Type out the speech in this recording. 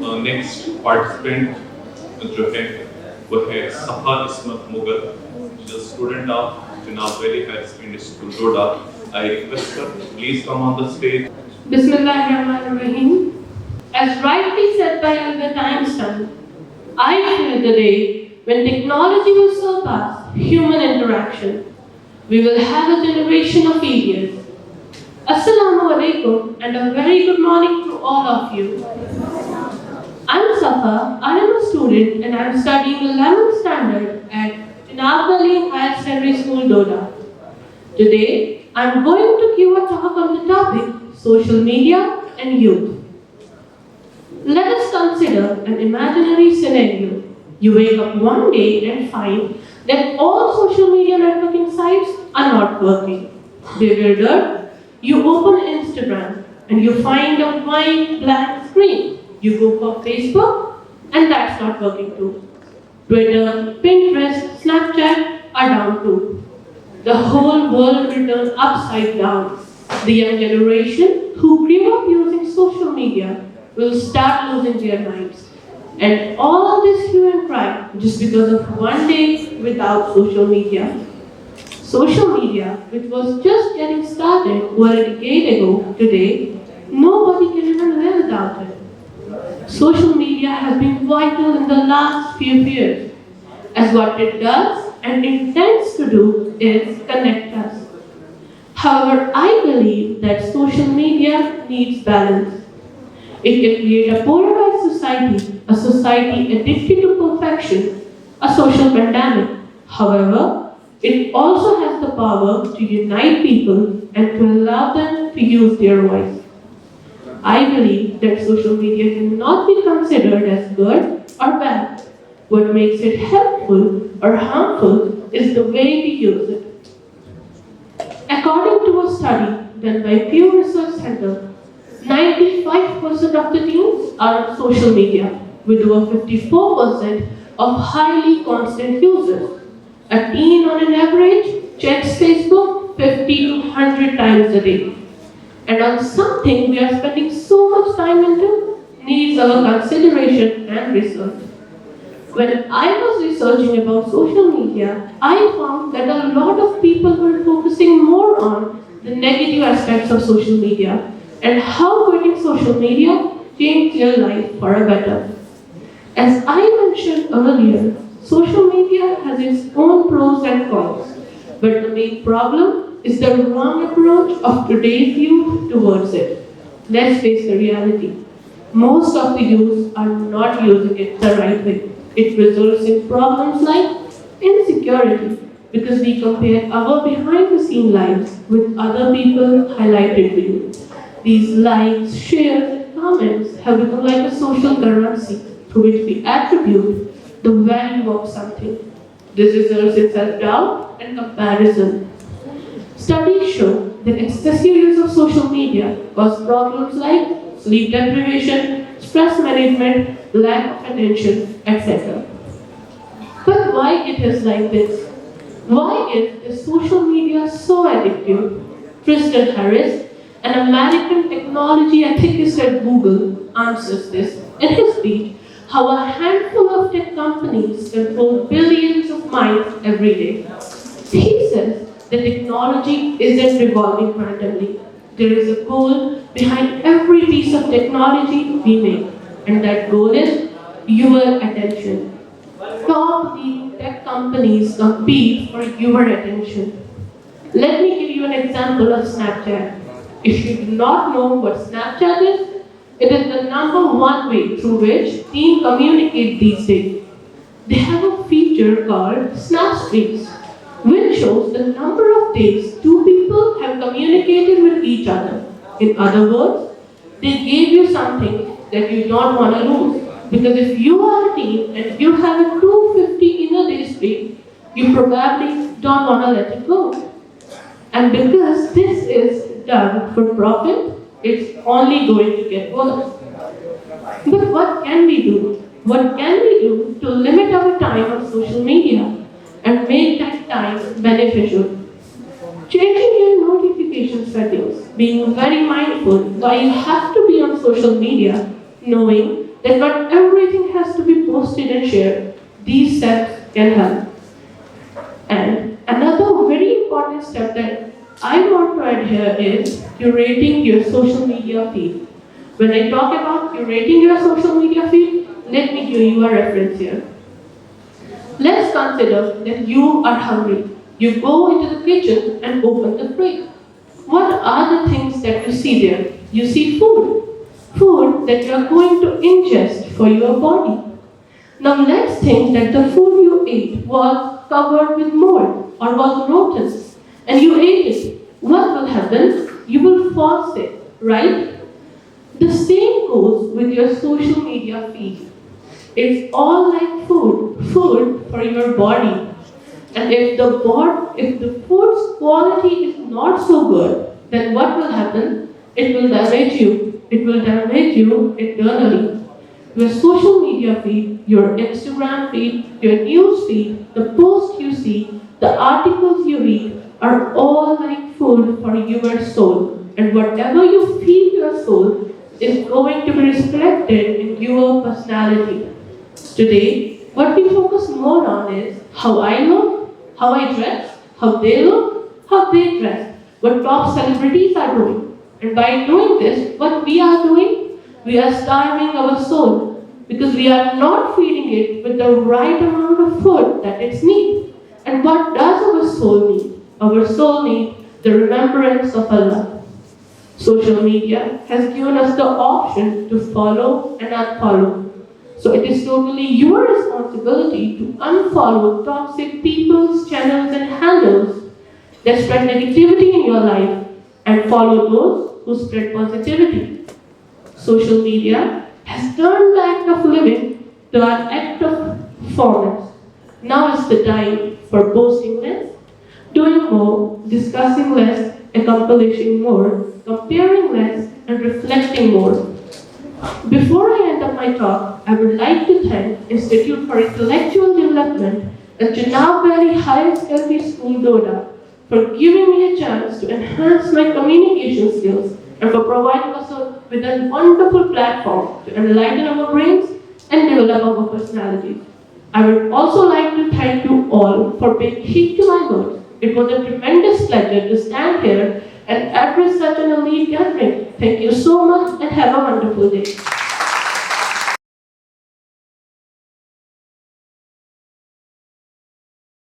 Next participant जो है वो है सफा इस्मत मुगल, जो student of Chenab valley higher secondary school Doda. I request her please come on the stage. Bismillahirrahmanirrahim. As rightly said by Albert Einstein, I fear the day when technology will surpass human interaction. We will have a generation of idiots. Assalamu alaikum and a very good morning to all of you. I'm Safa, I am a student and I am studying 11th standard at Tinabali Higher Secondary School, Doda. Today, I'm going to give a talk on the topic social media and youth. Let us consider an imaginary scenario. You wake up one day and find that all social media networking sites are not working. Bewildered, you open Instagram and you find a white blank screen. You go for Facebook and that's not working too. Twitter, Pinterest, Snapchat are down too. The whole world returned upside down. The young generation who grew up using social media will start losing their minds. And all this hue and cry just because of one day without social media. Social media, which was just getting started over a decade ago, today, nobody can even live without it. Social media has been vital in the last few years, as what it does and intends to do is connect us. However, I believe that social media needs balance. It can create a polarized society, a society addicted to perfection, a social pandemic. However, it also has the power to unite people and to allow them to use their voice. I believe that social media cannot be considered as good or bad. What makes it helpful or harmful is the way we use it. According to a study done by Pew Research Center, 95% of the teens are on social media, with over 54% of highly constant users. A teen on an average checks Facebook 50 to 100 times a day. And on something we are spending so much time into needs our consideration and research. When I was researching about social media, I found that a lot of people were focusing more on the negative aspects of social media and how quitting social media changed their life for a better. As I mentioned earlier, social media has its own pros and cons, but the main problem is the wrong approach of today's youth towards it. Let's face the reality. Most of the youth are not using it the right way. It results in problems like insecurity because we compare our behind the scene lives with other people highlighted to you. These likes, shares, and comments have become like a social currency through which we attribute the value of something. This results in self-doubt and comparison. Studies show that excessive use of social media causes problems like sleep deprivation, stress management, lack of attention, etc. But why it is like this? Why is the social media so addictive? Tristan Harris, an American technology ethicist at Google, answers this in his speech, how a handful of tech companies control billions of minds every day. He says the technology isn't revolving randomly. There is a goal behind every piece of technology we make, and that goal is your attention. Top leading tech companies compete for your attention. Let me give you an example of Snapchat. If you do not know what Snapchat is, it is the number one way through which teens communicate these days. They have a feature called Snap Streaks, which shows the number of days two people have communicated with each other. In other words, they gave you something that you don't want to lose. Because if you are a teen and you have a 250 in a day streak, you probably don't want to let it go. And because this is done for profit, it's only going to get worse. But what can we do? What can we do to limit our time on social media and make that time beneficial? Changing your notification settings, being very mindful why you have to be on social media, knowing that not everything has to be posted and shared. These steps can help. And another very important step that I want to add here is curating your social media feed. When I talk about curating your social media feed, let me give you a reference here. Let's consider that you are hungry. You go into the kitchen and open the fridge. What are the things that you see there? You see food. Food that you are going to ingest for your body. Now let's think that the food you ate was covered with mold or was rotten and you ate it. What will happen? You will fall sick, right? The same goes with your social media feed. It's all like food for your body. And if the food's quality is not so good, then what will happen? It will damage you. It will damage you internally. Your social media feed, your Instagram feed, your news feed, the posts you see, the articles you read are all like food for your soul. And whatever you feed your soul is going to be reflected in your personality. Today, what we focus more on is how I look, how I dress, how they look, how they dress, what top celebrities are doing. And by doing this, what we are doing, we are starving our soul because we are not feeding it with the right amount of food that it needs. And what does our soul need? Our soul needs the remembrance of Allah. Social media has given us the option to follow and unfollow. So it is totally your responsibility to unfollow toxic people's channels and handles that spread negativity in your life and follow those who spread positivity. Social media has turned the act of living to an act of performance. Now is the time for boasting less, doing more, discussing less, accomplishing more, comparing less, and reflecting more. Before I end up my talk, I would like to thank Institute for Intellectual Development and Janab Valley Higher Secondary School Doda for giving me a chance to enhance my communication skills and for providing us with a wonderful platform to enlighten our brains and develop our personalities. I would also like to thank you all for paying heed to my words. It was a tremendous pleasure to stand here and address such an elite gathering. Thank you so much and have a wonderful day.